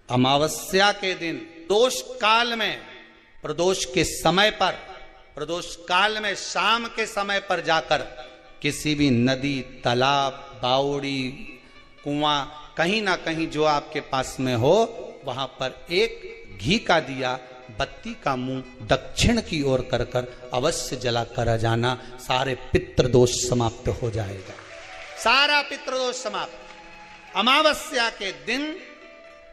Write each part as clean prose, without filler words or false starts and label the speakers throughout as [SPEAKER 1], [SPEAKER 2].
[SPEAKER 1] अमावस्या के दिन प्रदोष काल में, प्रदोष के समय पर, प्रदोष काल में शाम के समय पर जाकर किसी भी नदी, तालाब, बावड़ी, कुआं, कहीं ना कहीं जो आपके पास में हो, वहां पर एक घी का दिया, बत्ती का मुंह दक्षिण की ओर कर कर अवश्य जला कर जाना। सारे पितृदोष समाप्त हो जाएगा, सारा पितृदोष समाप्त। अमावस्या के दिन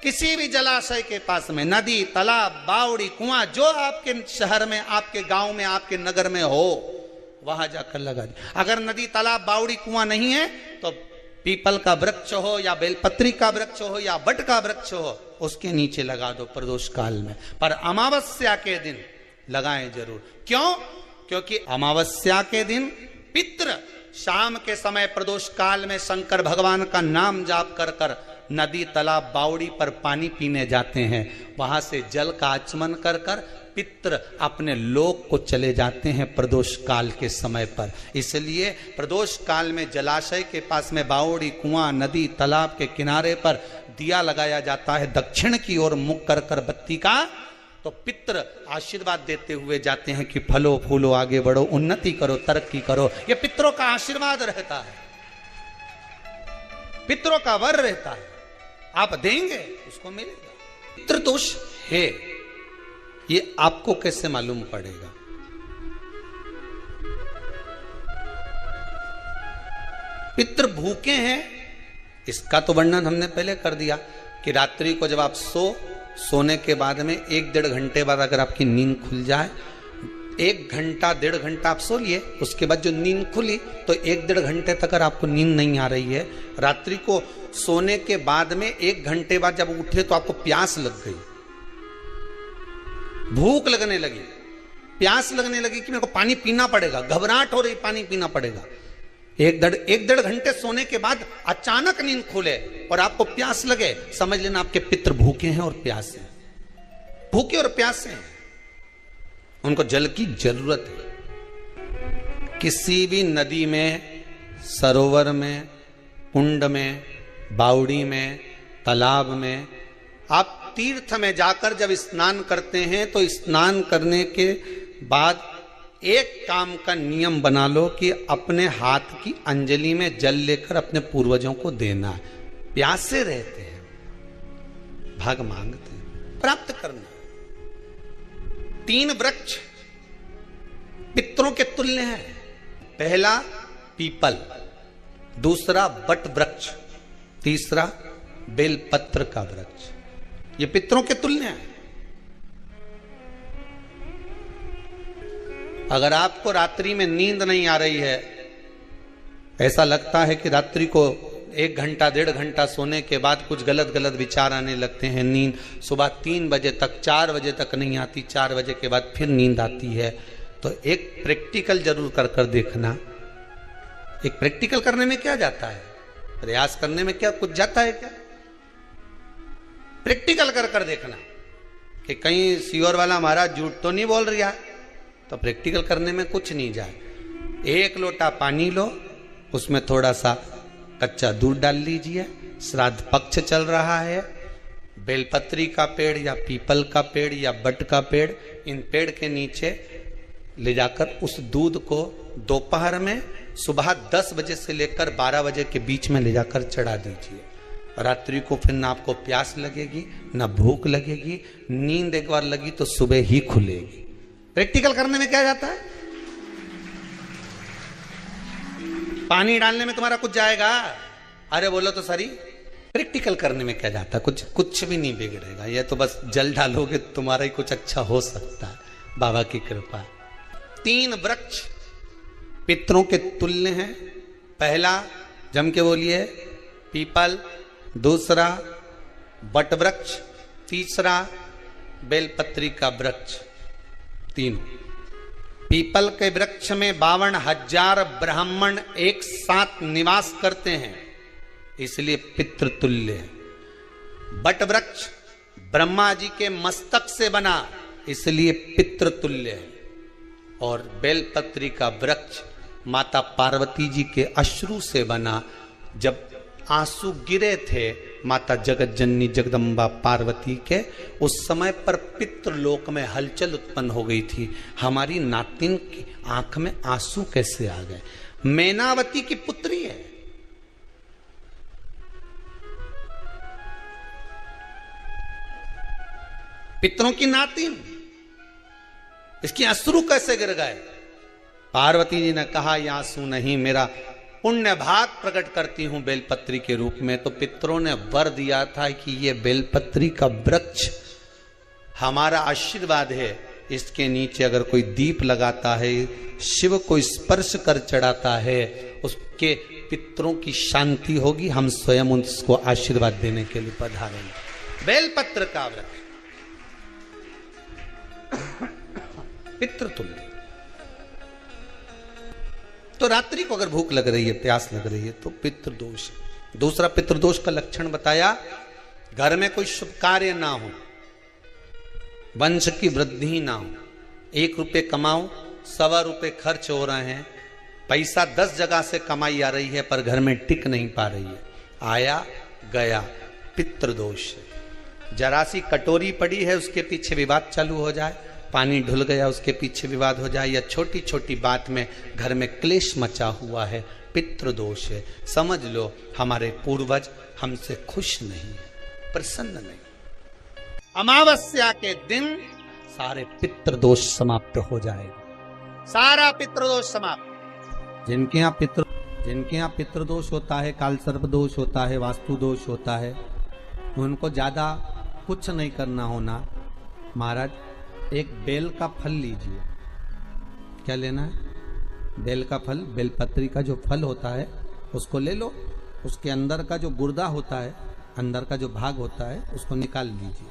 [SPEAKER 1] किसी भी जलाशय के पास में, नदी, तालाब, बावड़ी, कुआं, जो आपके शहर में, आपके गांव में, आपके नगर में हो, वहां जाकर लगा दे। अगर नदी, तालाब, बावड़ी, कुआं नहीं है तो पीपल का वृक्ष हो या बेलपत्री का वृक्ष हो या बट का वृक्ष हो, उसके नीचे लगा दो प्रदोष काल में। पर अमावस्या के दिन लगाएं जरूर। क्यों? क्योंकि अमावस्या के दिन पितृ शाम के समय प्रदोष काल में शंकर भगवान का नाम जाप कर कर नदी, तालाब, बावड़ी पर पानी पीने जाते हैं। वहां से जल का आचमन कर कर पितृ अपने लोक को चले जाते हैं प्रदोष काल के समय पर। इसलिए प्रदोष काल में जलाशय के पास में, बावड़ी, कुआं, नदी, तालाब के किनारे पर दिया लगाया जाता है दक्षिण की ओर मुख कर कर बत्ती का। तो पितृ आशीर्वाद देते हुए जाते हैं कि फलो फूलो, आगे बढ़ो, उन्नति करो, तरक्की करो। ये पितरों का आशीर्वाद रहता है, पितरों का वर रहता है। आप देंगे उसको मिलेगा। पितृदोष है, ये आपको कैसे मालूम पड़ेगा? पितृ भूखे हैं, इसका तो वर्णन हमने पहले कर दिया कि रात्रि को जब आप सोने के बाद में 1-1.5 घंटे बाद अगर आपकी नींद खुल जाए, 1 घंटा 1.5 घंटा आप सो लिए, उसके बाद जो नींद खुली तो 1-1.5 घंटे तक अगर आपको नींद नहीं आ रही है, रात्रि को सोने के बाद में 1 घंटे बाद जब उठे तो आपको प्यास लग गई, भूख लगने लगी, प्यास लगने लगी कि मेरे को पानी पीना पड़ेगा, घबराहट हो रही, पानी पीना पड़ेगा। 1-1.5 घंटे सोने के बाद अचानक नींद खुले और आपको प्यास लगे, समझ लेना आपके पितृ भूखे हैं और प्यासे हैं, भूखे और प्यासे हैं, उनको जल की जरूरत है। किसी भी नदी में, सरोवर में, कुंड में, बावड़ी में, तालाब में, आप तीर्थ में जाकर जब स्नान करते हैं तो स्नान करने के बाद एक काम का नियम बना लो कि अपने हाथ की अंजलि में जल लेकर अपने पूर्वजों को देना है। प्यासे रहते हैं, भाग मांगते हैं, प्राप्त करना। 3 वृक्ष पितरों के तुल्य हैं। पहला पीपल, दूसरा बट वृक्ष, तीसरा बेलपत्र का वृक्ष। ये पितरों के तुल्य हैं। अगर आपको रात्रि में नींद नहीं आ रही है, ऐसा लगता है कि रात्रि को 1 घंटा 1.5 घंटा सोने के बाद कुछ गलत गलत विचार आने लगते हैं, नींद सुबह 3 बजे तक, 4 बजे तक नहीं आती, 4 बजे के बाद फिर नींद आती है, तो एक प्रैक्टिकल जरूर कर कर देखना। एक प्रैक्टिकल करने में क्या जाता है? प्रयास करने में क्या कुछ जाता है क्या? प्रैक्टिकल कर कर देखना कि कहीं सीओर वाला महाराज झूठ तो नहीं बोल रहा है। तो प्रैक्टिकल करने में कुछ नहीं जाए। 1 लोटा पानी लो, उसमें थोड़ा सा कच्चा दूध डाल लीजिए, श्राद्ध पक्ष चल रहा है, बेलपत्री का पेड़ या पीपल का पेड़ या बट का पेड़, इन पेड़ के नीचे ले जाकर उस दूध को दोपहर में सुबह 10 बजे से लेकर 12 बजे के बीच में ले जाकर चढ़ा दीजिए। रात्रि को फिर ना आपको प्यास लगेगी, ना भूख लगेगी, नींद एक बार लगी तो सुबह ही खुलेगी। प्रैक्टिकल करने में क्या जाता है? पानी डालने में तुम्हारा कुछ जाएगा? अरे बोलो तो सही। प्रैक्टिकल करने में क्या जाता है? कुछ भी नहीं बिगड़ेगा। ये तो बस जल डालोगे तुम्हारा ही कुछ अच्छा हो सकता है, बाबा की कृपा। 3 वृक्ष पितरों के तुल्य हैं। पहला जम के बोलिए पीपल, दूसरा बट वृक्ष, तीसरा बेलपत्री का वृक्ष। 3 पीपल के वृक्ष में 52,000 ब्राह्मण एक साथ निवास करते हैं, इसलिए पितृतुल्य है। बट वृक्ष ब्रह्मा जी के मस्तक से बना, इसलिए पितृतुल्य है। और बेलपत्री का वृक्ष माता पार्वती जी के अश्रु से बना। जब आंसू गिरे थे माता जगत जननी जगदम्बा पार्वती के, उस समय पर पितृलोक में हलचल उत्पन्न हो गई थी। हमारी नातिन की आंख में आंसू कैसे आ गए? मैनावती की पुत्री है, पितरों की नातिन, इसकी अश्रु कैसे गिर गए? पार्वती जी ने कहा ये आंसू नहीं, मेरा पुण्य भाग प्रकट करती हूं बेलपत्री के रूप में। तो पितरों ने वर दिया था कि ये बेलपत्री का वृक्ष हमारा आशीर्वाद है, इसके नीचे अगर कोई दीप लगाता है, शिव को स्पर्श कर चढ़ाता है, उसके पितरों की शांति होगी, हम स्वयं उसको आशीर्वाद देने के लिए पधारेंगे। बेलपत्र का वृक्ष पितृतुल्य। तो रात्रि को अगर भूख लग रही है, प्यास लग रही है, तो पितृदोष। दूसरा पितृदोष का लक्षण बताया, घर में कोई शुभ कार्य ना हो, वंश की वृद्धि ना हो, 1 रुपये कमाओ, 1.25 रुपये खर्च हो रहे हैं, पैसा 10 जगह से कमाई आ रही है पर घर में टिक नहीं पा रही है, आया गया, पितृदोष। जरा सी कटोरी पड़ी है, उसके पीछे विवाद चालू हो जाए, पानी ढुल गया उसके पीछे विवाद हो जाए, या छोटी छोटी बात में घर में क्लेश मचा हुआ है, पितृदोष है। समझ लो हमारे पूर्वज हमसे खुश नहीं, प्रसन्न नहीं। अमावस्या के दिन सारे पितृदोष समाप्त हो जाएगा, सारा पितृदोष समाप्त। जिनके यहाँ पितृदोष होता है, काल सर्प दोष होता है, वास्तु दोष होता है, उनको ज्यादा कुछ नहीं करना होना। महाराज एक बेल का फल लीजिए। क्या लेना है? बेल का फल, बेलपत्री का जो फल होता है उसको ले लो, उसके अंदर का जो गुर्दा होता है, अंदर का जो भाग होता है, उसको निकाल लीजिए।